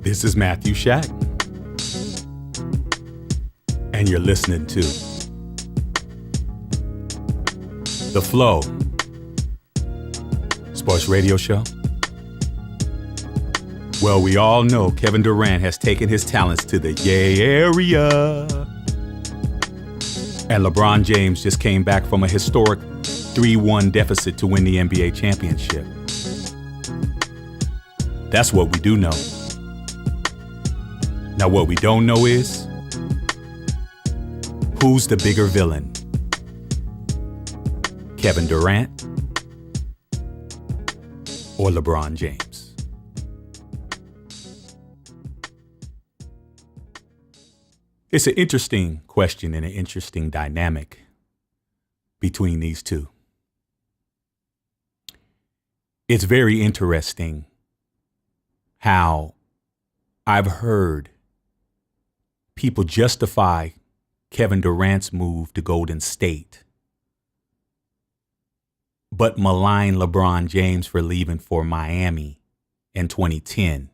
This is Matthew Shack, and you're listening to The Flow Sports Radio Show. Well, we all know Kevin Durant has taken his talents to the Yay area. And LeBron James just came back from a historic 3-1 deficit to win the NBA championship. That's what we do know. Now, what we don't know is, who's the bigger villain? Kevin Durant or LeBron James? It's an interesting question and an interesting dynamic between these two. It's very interesting how I've heard people justify Kevin Durant's move to Golden State, but malign LeBron James for leaving for Miami in 2010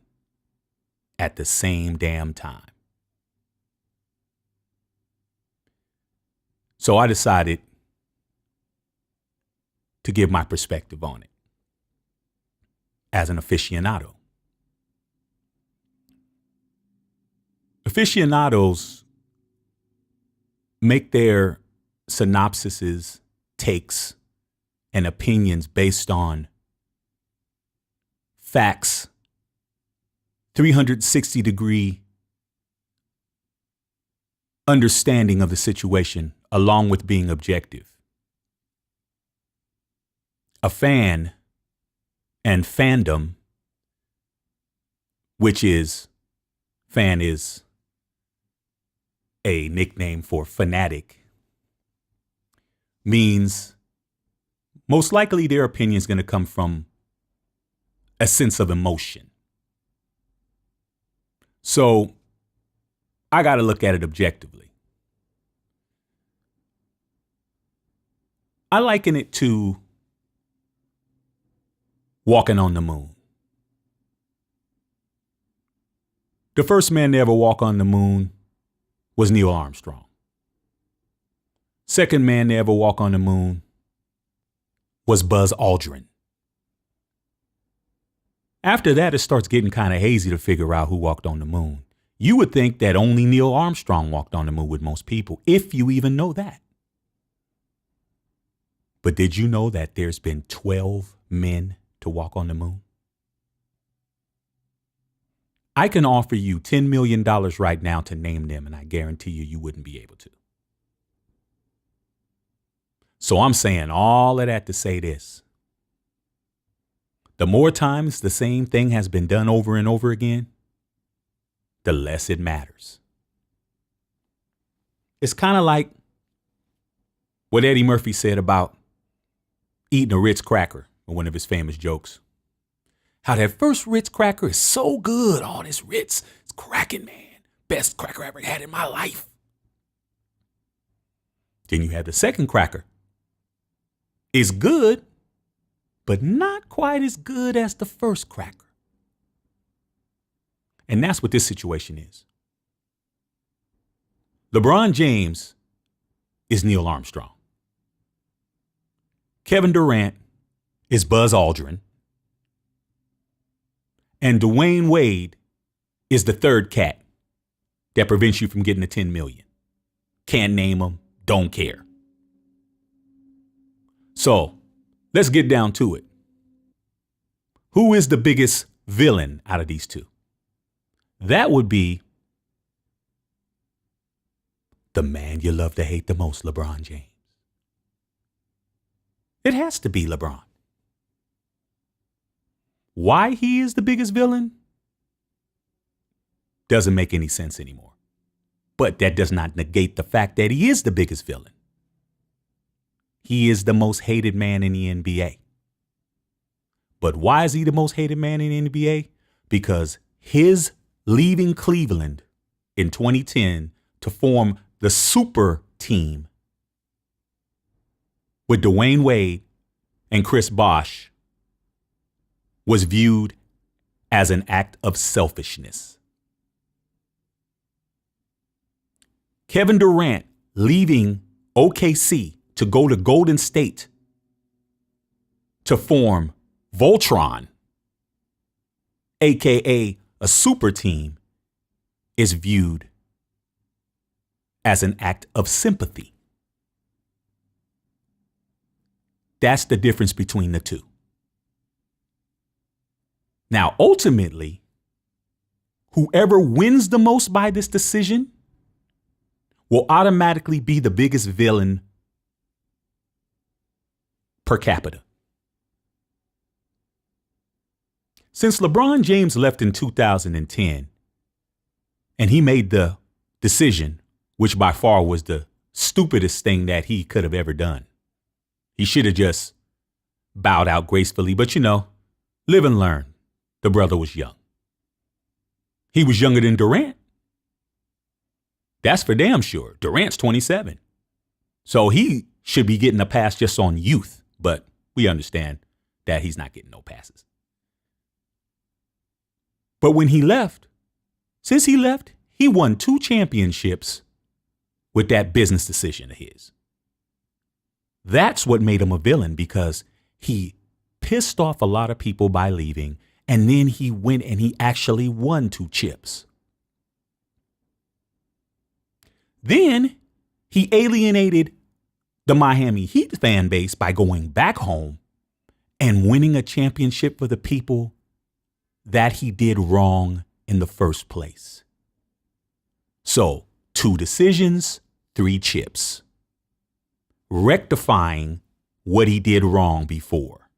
at the same damn time. So I decided to give my perspective on it as an aficionado. Aficionados make their synopsises, takes, and opinions based on facts, 360-degree understanding of the situation, along with being objective. A fan and fandom, which is, fan is a nickname for fanatic, means most likely their opinion is going to come from a sense of emotion. So I got to look at it objectively. I liken it to walking on the moon. The first man to ever walk on the moon was Neil Armstrong. Second man to ever walk on the moon was Buzz Aldrin. After that, it starts getting kind of hazy to figure out who walked on the moon. You would think that only Neil Armstrong walked on the moon with most people, if you even know that. But did you know that there's been 12 men to walk on the moon? I can offer you $10 million right now to name them, and I guarantee you wouldn't be able to. So I'm saying all of that to say this. The more times the same thing has been done over and over again, the less it matters. It's kind of like what Eddie Murphy said about eating a Ritz cracker in one of his famous jokes. How that first Ritz cracker is so good. Oh, this Ritz is cracking, man. Best cracker I ever had in my life. Then you have the second cracker. It's good, but not quite as good as the first cracker. And that's what this situation is. LeBron James is Neil Armstrong. Kevin Durant is Buzz Aldrin. And Dwayne Wade is the third cat that prevents you from getting the 10 million. Can't name them, don't care. So let's get down to it. Who is the biggest villain out of these two? That would be the man you love to hate the most, LeBron James. It has to be LeBron. Why he is the biggest villain doesn't make any sense anymore. But that does not negate the fact that he is the biggest villain. He is the most hated man in the NBA. But why is he the most hated man in the NBA? Because his leaving Cleveland in 2010 to form the super team with Dwayne Wade and Chris Bosh was viewed as an act of selfishness. Kevin Durant leaving OKC to go to Golden State to form Voltron, aka a super team, is viewed as an act of sympathy. That's the difference between the two. Now, ultimately, whoever wins the most by this decision will automatically be the biggest villain per capita. Since LeBron James left in 2010, and he made the decision, which by far was the stupidest thing that he could have ever done. He should have just bowed out gracefully, but live and learn. The brother was young. He was younger than Durant. That's for damn sure. Durant's 27. So he should be getting a pass just on youth, but we understand that he's not getting no passes. But when he left, since he left, he won 2 championships with that business decision of his. That's what made him a villain, because he pissed off a lot of people by leaving, and then he went and he actually won 2 chips. Then he alienated the Miami Heat fan base by going back home and winning a championship for the people that he did wrong in the first place. So 2 decisions, 3 chips. Rectifying what he did wrong before.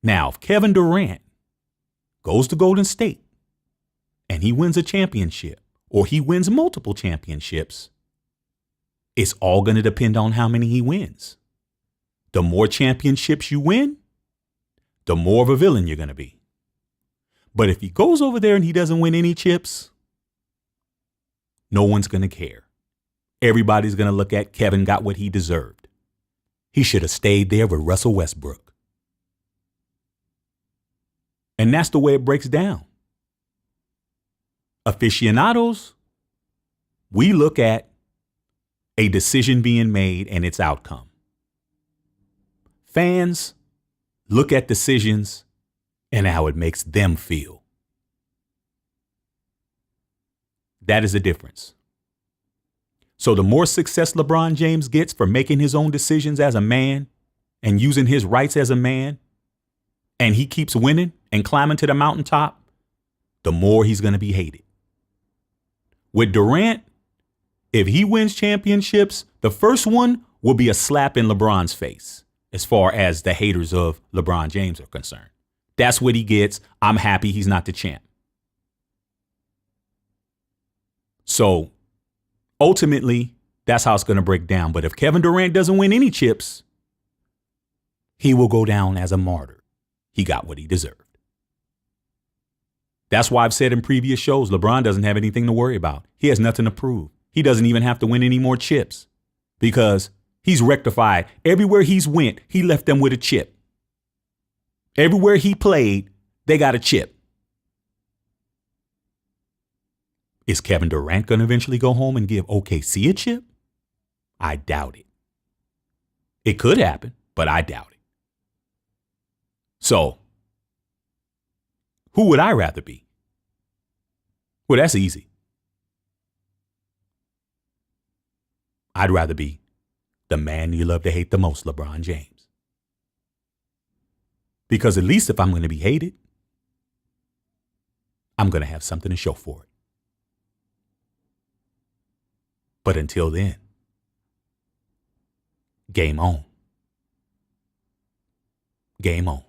Now, if Kevin Durant goes to Golden State and he wins a championship, or he wins multiple championships, it's all going to depend on how many he wins. The more championships you win, the more of a villain you're going to be. But if he goes over there and he doesn't win any chips, no one's going to care. Everybody's going to look at Kevin got what he deserved. He should have stayed there with Russell Westbrook. And that's the way it breaks down. Aficionados, we look at a decision being made and its outcome. Fans look at decisions and how it makes them feel. That is the difference. So the more success LeBron James gets for making his own decisions as a man and using his rights as a man, and he keeps winning and climbing to the mountaintop, the more he's going to be hated. With Durant, if he wins championships, the first one will be a slap in LeBron's face as far as the haters of LeBron James are concerned. That's what he gets. I'm happy he's not the champ. So ultimately, that's how it's going to break down. But if Kevin Durant doesn't win any chips, he will go down as a martyr. He got what he deserved. That's why I've said in previous shows, LeBron doesn't have anything to worry about. He has nothing to prove. He doesn't even have to win any more chips because he's rectified. Everywhere he's went, he left them with a chip. Everywhere he played, they got a chip. Is Kevin Durant going to eventually go home and give OKC a chip? I doubt it. It could happen, but I doubt it. So, who would I rather be? Well, that's easy. I'd rather be the man you love to hate the most, LeBron James. Because at least if I'm going to be hated, I'm going to have something to show for it. But until then, game on. Game on.